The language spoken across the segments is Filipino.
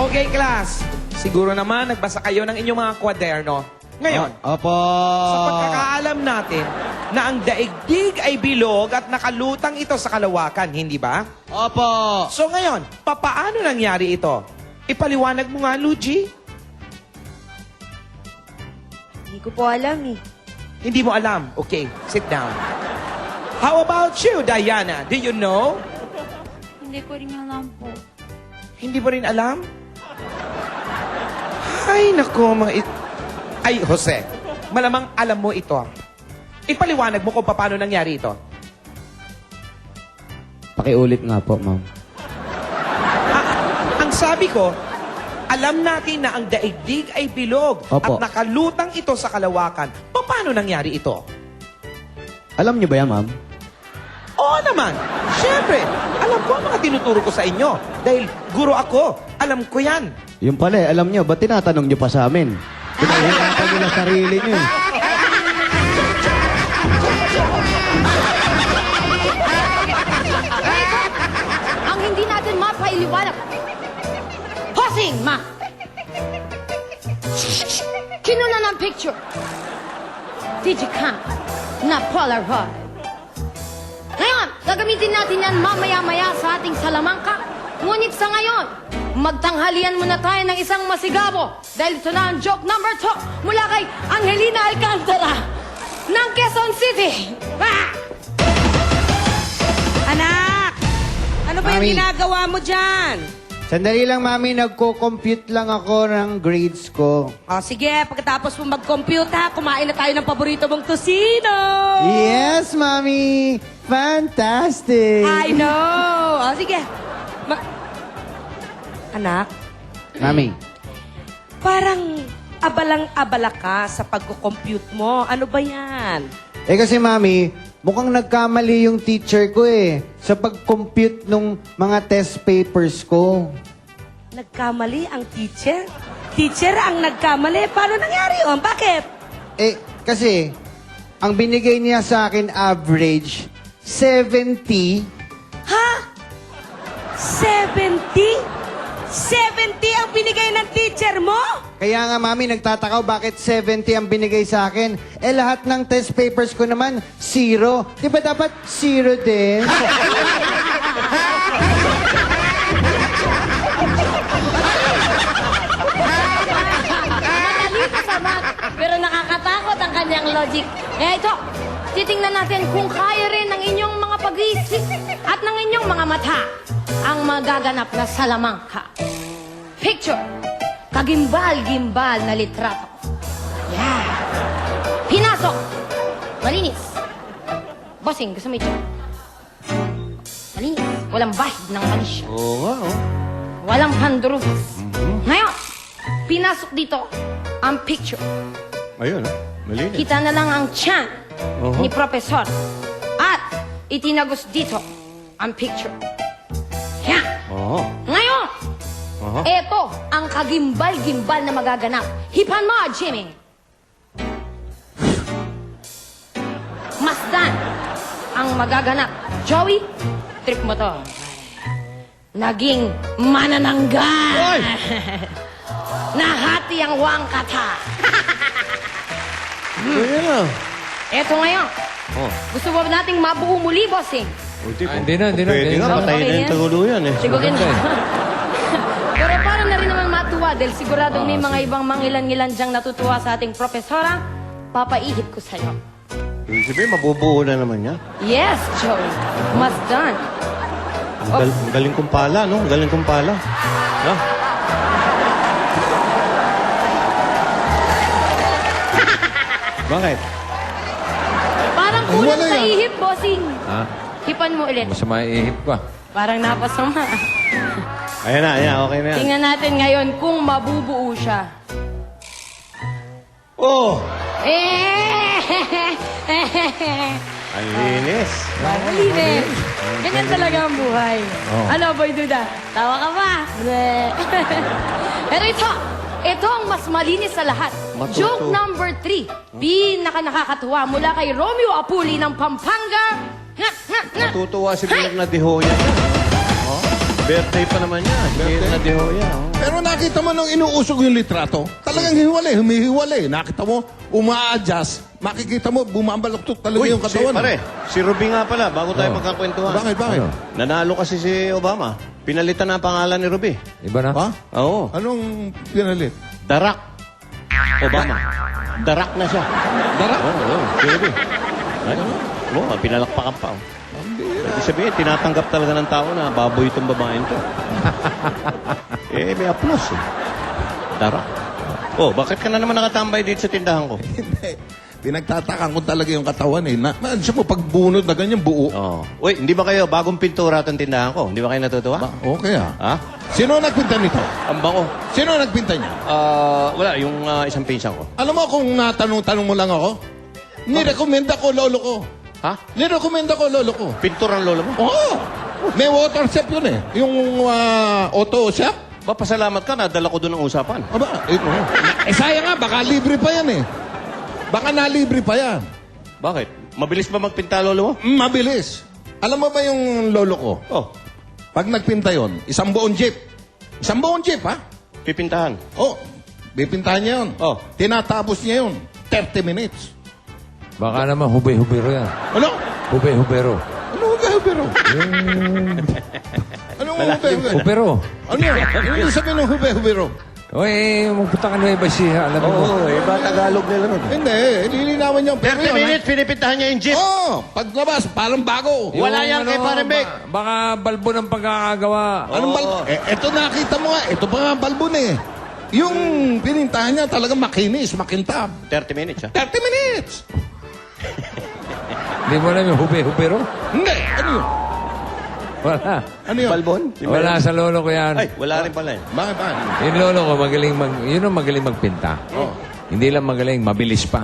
Okay, class. Siguro naman nagbasa kayo ng inyong mga kwaderno. Ngayon, Opo. sa pagkakaalam natin na ang daigdig ay bilog at nakalutang ito sa kalawakan, hindi ba? Opo. So ngayon, papaano nangyari ito? Ipaliwanag mo nga, Luigi. Hindi ko po alam eh. Hindi mo alam. Okay, sit down. How about you, Diana? Do you know? Hindi ko rin alam po. Hindi mo rin alam? Ay, nako, Ay, Jose, malamang alam mo ito. Ipaliwanag mo kung paano nangyari ito. Pakiulit nga po, ma'am. Ang sabi ko, alam natin na ang daigdig ay bilog Opo. at nakalutang ito sa kalawakan. Paano nangyari ito? Alam niyo ba yan, ma'am? Oo naman. Siyempre, alam ko ang mga tinuturo ko sa inyo. Dahil guro ako, alam ko yan. Yung pala, alam niyo, ba't tinatanong niyo pa sa amin? Pinahirapan niyo na sarili niyo. Ang hindi natin mapailiwanag. Posing, ma! Kinuna ng picture. Digicam na Polaroid. Ngayon, gagamitin natin yan mamaya-maya sa ating salamangka. Ngunit sa ngayon, magtanghalian muna tayo ng isang masigabo. Dahil ito na ang joke number 2 mula kay Angelina Alcantara ng Quezon City. Ah! Anak! Ano ba yung Mami. ginagawa mo dyan? Sandali lang, mami. Nagko-compute lang ako ng grades ko. O sige, pagkatapos mo mag-compute ha, kumain na tayo ng paborito mong tosino! Yes, mami! Fantastic! I know! O sige. Anak, Mami, parang abalang-abala ka sa pag-compute mo. Ano ba yan? kasi mami, mukhang nagkamali yung teacher ko sa pag-compute nung mga test papers ko. Nagkamali ang teacher? Teacher ang nagkamali? Paano nangyari yun? Bakit? Kasi, ang binigay niya sa akin average, 70. Ha? 70? 70 ang binigay ng teacher mo? Kaya nga, mami, nagtatakaw bakit 70 ang binigay sa akin. Lahat ng test papers ko naman, 0. Di ba dapat 0 din? Matalino sa math, pero nakakatakot ang kanyang logic. Ito, titingnan natin kung kaya rin ng inyong mga pag-iisip at ng inyong mga mata ang magaganap na salamangka. Picture. Kagimbal-gimbal na litrato. Yeah. Pinasok. Malinis. Bossing, gusto mo ito? Malinis. Walang bahid ng malisya. Oo nga, Walang pandurugis. Ngayon, pinasok dito ang picture. Ayun, malinis. Kita na lang ang tiyan ni Profesor. At itinagos dito ang picture. Yan. Oo. Ngayon, Aha. ito ang kagimbal-gimbal na magaganap. Hipan mo, Jimmy. Masdan ang magaganap. Joey, trip mo to. Naging manananggal. Nahati ang wangkata. Ayun na. Eto ngayon. Oh. Gusto ba nating mabuo muli, bossing? Hindi na. Pwede nga, Okay patayin na yan. yung taguluyan Siguro na. Pero para na rin naman matuwa dahil siguradong may mga ibang mangilan-ngilan diyang natutuwa sa ating profesora, papaihip ko sa'yo. Ibig sabihin, mabubuo na naman niya. Yes, Joey. Must done. Ang galing kong pala, no? Ang galing kong pala. No? Bakit? Parang kulang sa ihip, bossing. Ha? Hipan mo ulit. Masama ihip ko. Parang napasama. Ayan na, okay na yan. Tingnan natin ngayon kung mabubuo siya. Oh! Eh! Ang linis. Malinis. Ganyan talaga ang buhay. Ano, Boy Duda? Tawa ka ba? Bleh. Pero ito ang mas malinis sa lahat. Matuto. Joke number 3. Pinaka-nakakatuwa mula kay Romeo Apuli ng Pampanga. Natutuwa si Bilag na Dihoya. Oh? Birthday pa naman yan. Birthday na Dihoya. Oh. Pero nakita mo nung inuusog yung litrato, talagang hiwalay, humihiwalay. Nakita mo, uma-adjust. Makikita mo, bumabaloktot talaga yung katawan. Pare, si Ruby nga pala, bago tayo magkakwentuhan. Bakit? Nanalo kasi si Obama. Pinalitan na ang pangalan ni Ruby. Iba na? Ha? Oo. Anong pinalit? Darak. Obama. Darak na siya. Darak? Oo, si Ruby. Ay, pinalakpakan pa. Oh. Ibig sabihin, tinatanggap talaga ng tao na baboy itong babaeng to. May applause eh. Darak. Oh, bakit ka na naman nakatambay dito sa tindahan ko? Hindi. Pinagtatakan ko talaga yung katawan eh. Siya mo, pagbunod na ganyan buo. Oh. Uy, hindi ba kayo bagong pintura itong tindahan ko? Hindi ba kayo natutuwa? Okay ah. Ha? Sino nagpinta nito? Ang bango. Sino nagpinta niya? Wala, yung isang pinsan ko. Alam mo kung natanong-tanong mo lang ako? Nirekomenda ko lolo ko. Ha? Nirekomenda ko lolo ko. Pintura ang lolo mo? Oo. May water shop yun eh. Yung auto shop. Ba, pasalamat ka, nadala ko doon ng usapan. Aba, sayang nga, baka libre pa yan eh. Baka nalibre pa yan. Bakit? Mabilis ba magpinta lolo mo? Mabilis. Alam mo ba yung lolo ko? Oh, Pag nagpinta yon, isang buong jeep. Isang buong jeep, ha? pipintahan. Oh, bipintahan niya yun. Oh. Tinatapos niya yun. 30 minutes. Baka naman hubay-hubero yan. Ano? Hubay-hubero. Ano hubero? Ano hubero? Hubero. Ano yun? Ano yung sabihin ng hubero? O magpunta ka na iba siya. Alam mo. Oo, iba Tagalog nila nun. Hindi, nilinawan niya. 30 minutes, pinipintahan niya yung jeep. Oh, paglabas, parang bago. Wala yan kay Pare Mick. Baka balbo ng pagkakagawa. Anong balbon? Eto nakita mo nga, ito pa nga balbon eh. Yung pinintahan niya talagang makinis, makintab. 30 minutes, ha? 30 minutes! Hindi mo alam yung hubay-hubero? Hindi, ano yun? Wala. Ano yun? Balbon? Wala sa lolo ko yan. Ay, wala rin pala eh. Bakit ba? Yung lolo ko, yun ang magaling magpinta. Oh. Hindi lang magaling, mabilis pa.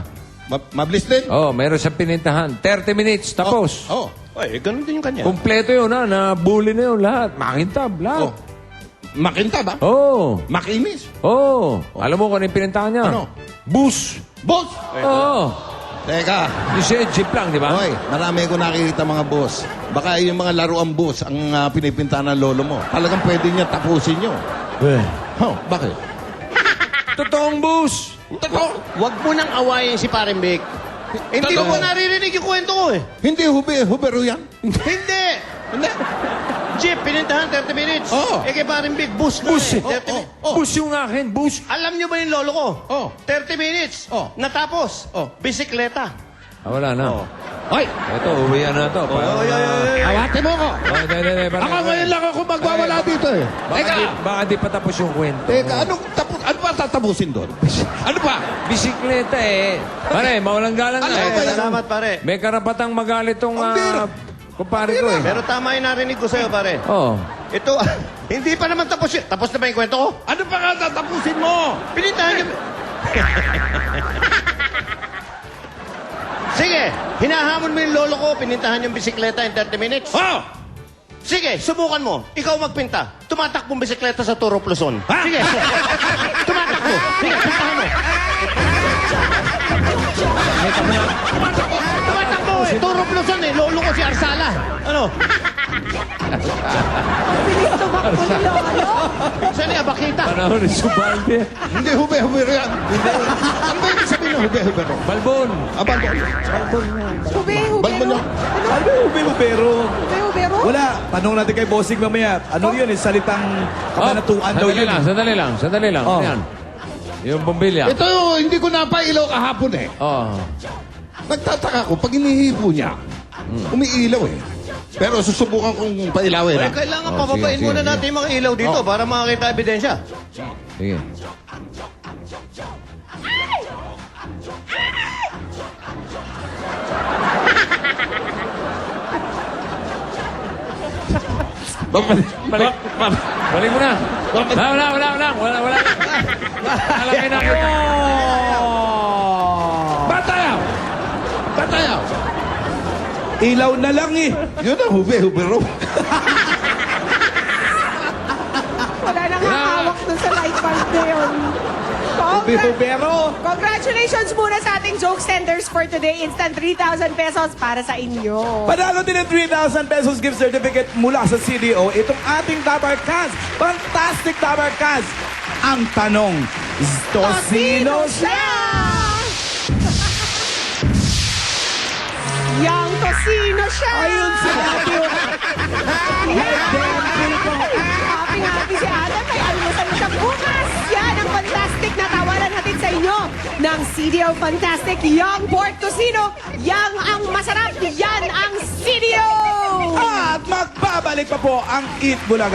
Mabilis din? Oh, meron sa pinintahan. 30 minutes, tapos. Oh. Ay, ganun din yung kanya. Kompleto yun, ha? Nabuli na yun lahat. Makintab, lahat. Oh. Makintab ba? Oh. Makinis? Oh. Alam mo kung ano yung pinintahan niya? Ano? Bus. Boss! Oo. Teka. Yung si jeep lang, di ba? Hoy, marami ko nakikita mga boss. Baka yung mga laruan boss ang pinipintahan ng lolo mo. Talagang pwede niya tapusin nyo. Oh, bakit? Totoong bus. Totoo. Wag mo nang awayin si Pare Mick. Hindi Totoo. mo naririnig yung kwento ko eh. Hindi hubero yan. Hindi! Hindi. Jeep, pinintahan 30 minutes. Oo. Kay Pare Mick, bus na Bus eh. eh. 30 minutes. Bus yung akin, bus. Alam niyo ba yung lolo ko? Oh. 30 minutes. Oh. Natapos. Oh. Bisikleta. Wala na. Oh. Hoy, Ito, uwian na to. awate mo ko. Oh, dahil. Ako ngayon lang ako magwawala dito eh. Baka di pa tapos yung kwento. Teka, ano pa tatapusin doon? Ano pa? Bisikleta eh. Pare, mawalang galang na Ano ba eh. yan? Salamat, pare. May karapatang magalit tong Ang bira. kumpare ko eh. Pero tama yung narinig ko sa'yo, pare. Oh. Ito, hindi pa naman tapos yun. Tapos na ba yung kwento ko? Ano pa nga tatapusin mo? Pinintahan niyo. Sige, hinahamon mo yung lolo ko, pinintahan yung bisikleta in 30 minutes. Oh! Sige, subukan mo. Ikaw magpinta. Tumatakbong bisikleta sa Turo Luzon. Sige. Tumatakbo. Sige, pintahan mo. Tumatakbo eh. Turo Luzon eh. Lolo ko si Arsala. Ano? Saan niya? Bakita. Panahon ni Subalde. Hindi hubero yan. Ano ba yung sabihin ng hubero? Balbon. Balbon. Balbon yan. Ano yung hubero? Wala. Tanong natin kay Bossing mamaya. Ano yun? Salitang kabanatuan daw yun. Sandali lang. Oh. Yan. Yung bombilya. Ito, hindi ko napailaw kahapon eh. Oh. Nagtataka ko, pag inihipo niya, umiilaw eh. Pero susubukan kong pailawin. Ay, ha? kailangan Oh, papapain sige, muna sige. natin yung mga ilaw dito para makakita ebidensya. Sige. Balik mo na. Wala. Alam na kita. Batayaw! Batayaw! Ilaw na lang eh. Yun ang hubero. Wala nang hawak dun sa light bulb na yun. Hubero. Congratulations muna sa ating joke senders for today. Instant 3,000 pesos para sa inyo. Panalo din ng 3,000 pesos gift certificate mula sa CDO. Itong ating Tabarkas. Fantastic Tabarkas. Ang tanong, tosino siya! Yang tosino siya! Ayun sinabi. Happy si Adam. May almusal na siya bukas. Yan ang fantastic na tawaran natin sa inyo ng CDO Fantastic Young Pork Tocino. Yang ang masarap. Yan ang CDO! At magbabalik pa po ang Eat Bulaga.